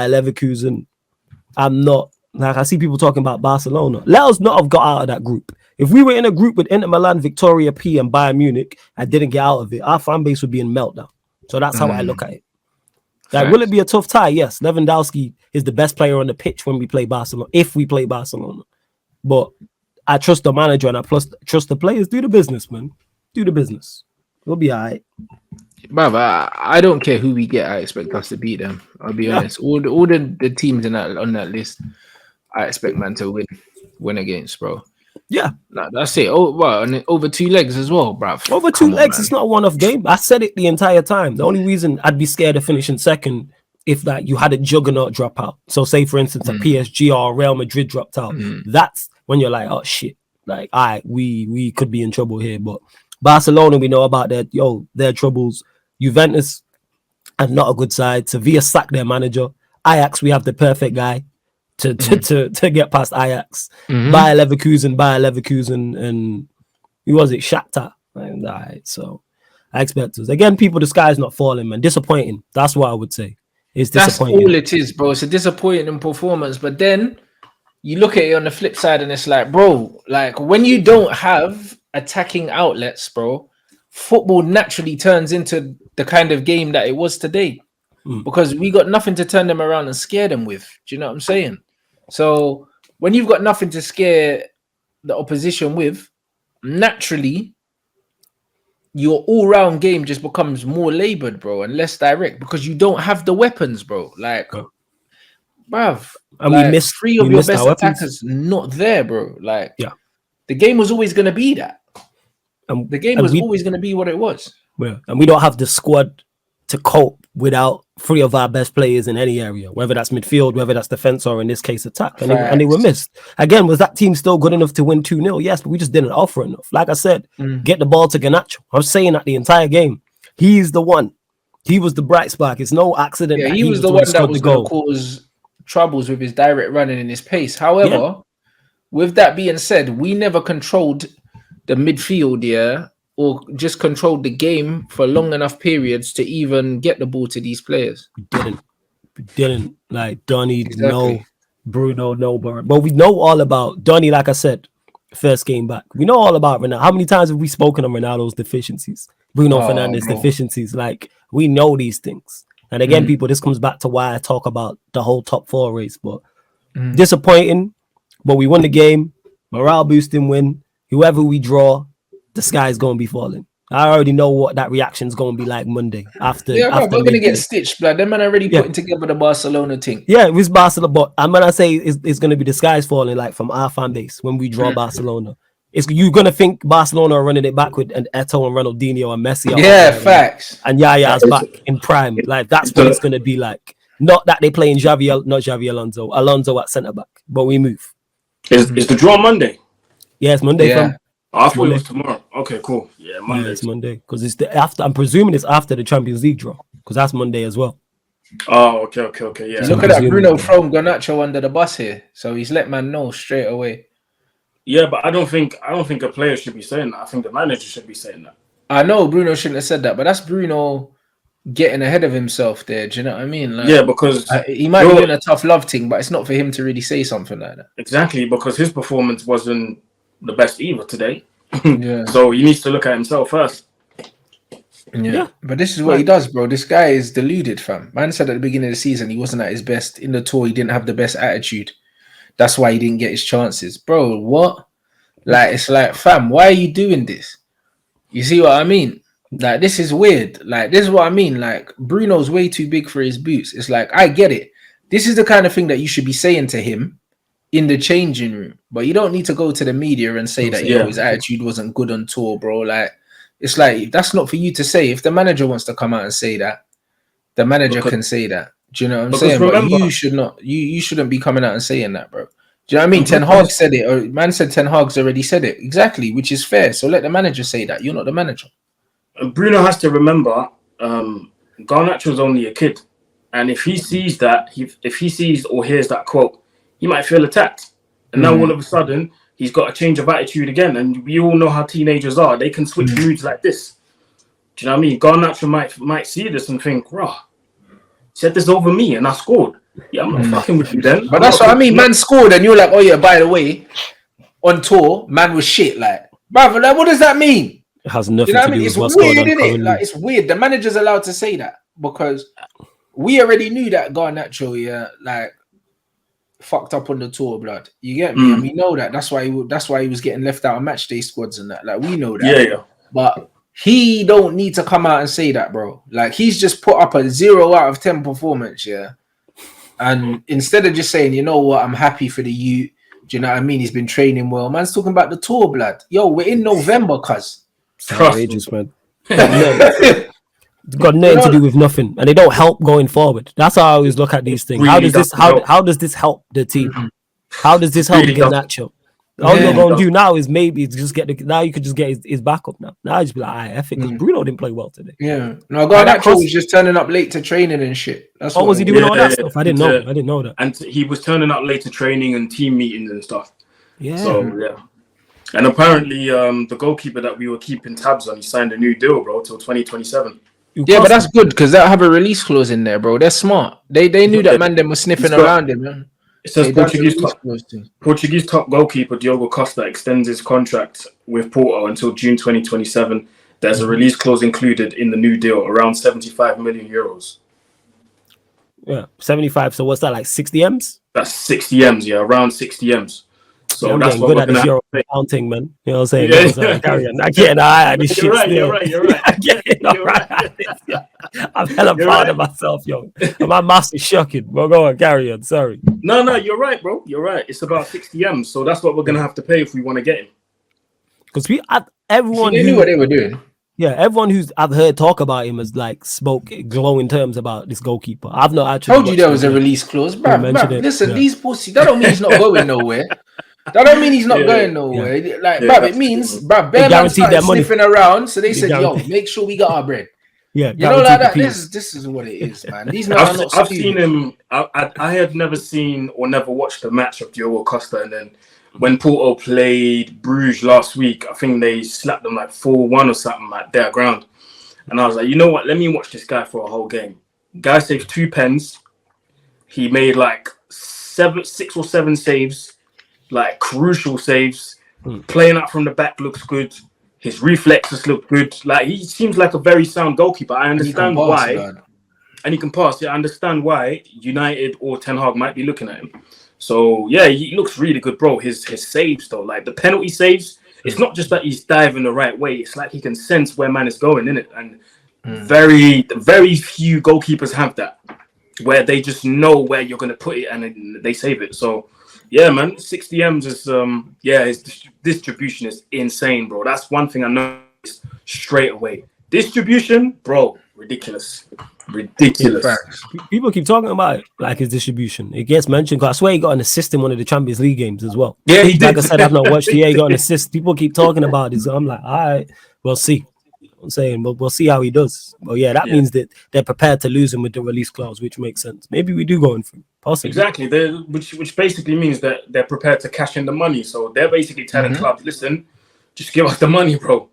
Bayer Leverkusen. I'm not, like, I see people talking about Barcelona. Let us not have got out of that group. If we were in a group with Inter Milan, Victoria P, and Bayern Munich, and didn't get out of it, our fan base would be in meltdown. So that's how I look at it. Like, will it be a tough tie? Yes. Lewandowski is the best player on the pitch when we play Barcelona, if we play Barcelona. But I trust the manager and I trust the players. Do the business, man. Do the business. We'll be all right. But I don't care who we get. I expect us to beat them. I'll be honest. All the teams on that list, I expect man to win against, bro. Yeah, that's it. Oh, well, and over 2 legs as well, bro. Over 2 legs, it's not a one-off game. I said it the entire time. The only reason I'd be scared of finishing second if that you had a juggernaut drop out. So, say for instance, a PSG or Real Madrid dropped out. That's when you're like, oh shit, like, all right, we could be in trouble here. But Barcelona, we know about their troubles. Juventus are not a good side. Sevilla sacked their manager. Ajax, we have the perfect guy to get past Ajax. Bayer Leverkusen, and who was it? Shakhtar. Right, so I expect us. Again, people, the sky's not falling, man. Disappointing. That's what I would say. It's disappointing. That's all it is, bro. It's a disappointing performance. But then you look at it on the flip side and it's like, bro, like when you don't have attacking outlets, bro, football naturally turns into the kind of game that it was today. Because we got nothing to turn them around and scare them with. Do you know what I'm saying? So when you've got nothing to scare the opposition with, naturally, your all-round game just becomes more labored, bro, and less direct because you don't have the weapons, bro. Like, bruv, and we missed 3 of your best attackers not there, bro. Like, the game was always going to be that. The game was always going to be what it was. Yeah, and we don't have the squad to cope without 3 of our best players in any area, whether that's midfield, whether that's defense, or in this case attack. And they were missed. Again, was that team still good enough to win 2-0? Yes, but we just didn't offer enough. Like I said, get the ball to Garnacho. I was saying that the entire game. He's the one. He was the bright spark. It's no accident. Yeah, he was the one that was going to cause troubles with his direct running and his pace. However, with that being said, we never controlled the midfield, or just controlled the game for long enough periods to even get the ball to these players. We didn't. Like, Donny, no. Bruno, no. But we know all about Donny, like I said, first game back. We know all about Ronaldo. How many times have we spoken on Ronaldo's deficiencies? Bruno Fernandez deficiencies. Like, we know these things. And again, people, this comes back to why I talk about the whole top 4 race. But disappointing, but we won the game. Morale boosting win. Whoever we draw, the sky's going to be falling. I already know what that reaction's going to be like Monday after. Yeah, we're going to get stitched, blood. Them man already putting together the Barcelona thing. Yeah, it was Barcelona, but I'm going to say it's going to be the sky's falling, like, from our fan base when we draw Barcelona. You're going to think Barcelona are running it back with an Eto'o and Ronaldinho and Messi. Facts. And Yaya's back in prime. Like, that's what it's going to be like. Not that they playing Alonso at centre-back, but we move. Is the draw Monday? Yeah, it's Monday. I thought it was tomorrow. Okay, cool. Yeah, Monday. Yeah, it's Monday because it's after. I'm presuming it's after the Champions League draw because that's Monday as well. Oh, okay. Yeah. Look at that, Bruno thrown Garnacho under the bus here, so he's let man know straight away. Yeah, but I don't think a player should be saying that. I think the manager should be saying that. I know Bruno shouldn't have said that, but that's Bruno getting ahead of himself there. Do you know what I mean? Like, yeah, because he might be doing a tough love thing, but it's not for him to really say something like that. Exactly, because his performance wasn't the best either today. Yeah. So he needs to look at himself first. Yeah. But this is what he does, bro. This guy is deluded, fam. Man said at the beginning of the season he wasn't at his best. In the tour, he didn't have the best attitude. That's why he didn't get his chances. Bro, what? Like, it's like, fam, why are you doing this? You see what I mean? Like, this is weird. Like, this is what I mean. Like, Bruno's way too big for his boots. It's like, I get it. This is the kind of thing that you should be saying to him in the changing room, but you don't need to go to the media and say that his attitude wasn't good on tour, bro. Like, it's like, that's not for you to say. If the manager wants to come out and say that, the manager can say that. Do you know what I'm saying? Remember, but you should not. You shouldn't be coming out and saying that, bro. Do you know what I mean? Ten Hag said it, or man said Ten Hag's already said it exactly, which is fair. So let the manager say that. You're not the manager. Bruno has to remember, Garnacho's only a kid, and if he sees that, if he sees or hears that quote, he might feel attacked. And now all of a sudden, he's got a change of attitude again. And we all know how teenagers are. They can switch moods like this. Do you know what I mean? Garnacho might see this and think, rah, said this over me and I scored. Yeah, I'm not fucking with you then. But that's what I mean. Man scored, and you're like, oh yeah, by the way, on tour, man was shit. Like, brother, like, what does that mean? It has nothing You know to what I mean? do It's with what's weird, going on isn't it? currently. Like, it's weird. The manager's allowed to say that because we already knew that Garnacho, yeah, like fucked up on the tour, blood. You get me? And we know that. That's why he was getting left out of match day squads and that. Like, we know that. Yeah. But he don't need to come out and say that, bro. Like, he's just put up a 0 out of 10 performance, yeah. And instead of just saying, you know what, I'm happy for the youth. Do you know what I mean? He's been training well. Man's talking about the tour, blood. Yo, we're in November, cuz. It's outrageous, man. It's got nothing to do with nothing, and they don't help going forward. That's how I always look at these things. Really How does this help the team? How does this help Really Garnacho? All you're going to do now is maybe just get now you could just get his backup now. Now you just be like, I think because Bruno didn't play well today. Yeah, no, Garnacho was just turning up late to training and shit. That's what was he doing all that stuff? I didn't know. I didn't know that. And he was turning up late to training and team meetings and stuff. Yeah. So yeah. And apparently, the goalkeeper that we were keeping tabs on, he signed a new deal, bro, till 2027. Yeah, but that's good because they'll have a release clause in there, bro. They're smart. They knew that man them was sniffing around him, man. It says Portuguese top goalkeeper Diogo Costa extends his contract with Porto until June 2027. There's a release clause included in the new deal, around 75 million euros. Yeah, 75. So what's that, like 60 M's? That's 60 M's, yeah, around 60 M's. So I'm that's getting what good we're at this gonna Euro thing, man. You know what I'm saying? Yeah. Carry on. I get eye this shit. You're right. I'm getting all right. I'm hella proud of myself, yo. My master's shocking. Well, go on, carry on. Sorry. No, you're right, bro. You're right. It's about 60 M's. So that's what we're gonna have to pay if we want to get him. Because everyone they knew what they were doing. Yeah, everyone I've heard talk about him has like spoke glowing terms about this goalkeeper. I've not actually told you there was a release clause, bro. Listen, these pussies. That don't mean he's not going nowhere. That don't mean he's not going nowhere. Yeah. Like, bruv, it means, bruv, Bear Man started sniffing around, so they said, yo, make sure we got our bread. Yeah, you know, like that. This is what it is, man. These men are not I've seen him. I had never seen or never watched a match of Diogo Costa, and then when Porto played Bruges last week, I think they slapped them like 4-1 or something like their ground. And I was like, you know what? Let me watch this guy for a whole game. Guy saved 2 pens. He made like 6 or 7 saves, like crucial saves. Playing out from the back looks good. His reflexes look good. Like, he seems like a very sound goalkeeper. I understand why. God. And he can pass. Yeah, I understand why United or Ten Hag might be looking at him. So, yeah, he looks really good, bro. His saves, though, like the penalty saves, it's not just that he's diving the right way. It's like he can sense where man is going, innit? And very few goalkeepers have that, where they just know where you're going to put it and they save it. So, yeah, man, 60 M's is, his distribution is insane, bro. That's one thing I noticed straight away. Distribution, bro, ridiculous. People keep talking about it, like his distribution. It gets mentioned because I swear he got an assist in one of the Champions League games as well. Yeah, he did. Like I said, I've not watched it. Yeah, he got an assist. People keep talking about this. So I'm like, all right, we'll see. I'm saying, we'll see how he does. Well, yeah, that means that they're prepared to lose him with the release clause, which makes sense. Maybe we do go in for him. Possibly. Exactly. Which basically means that they're prepared to cash in the money. So they're basically telling clubs, listen, just give us the money, bro.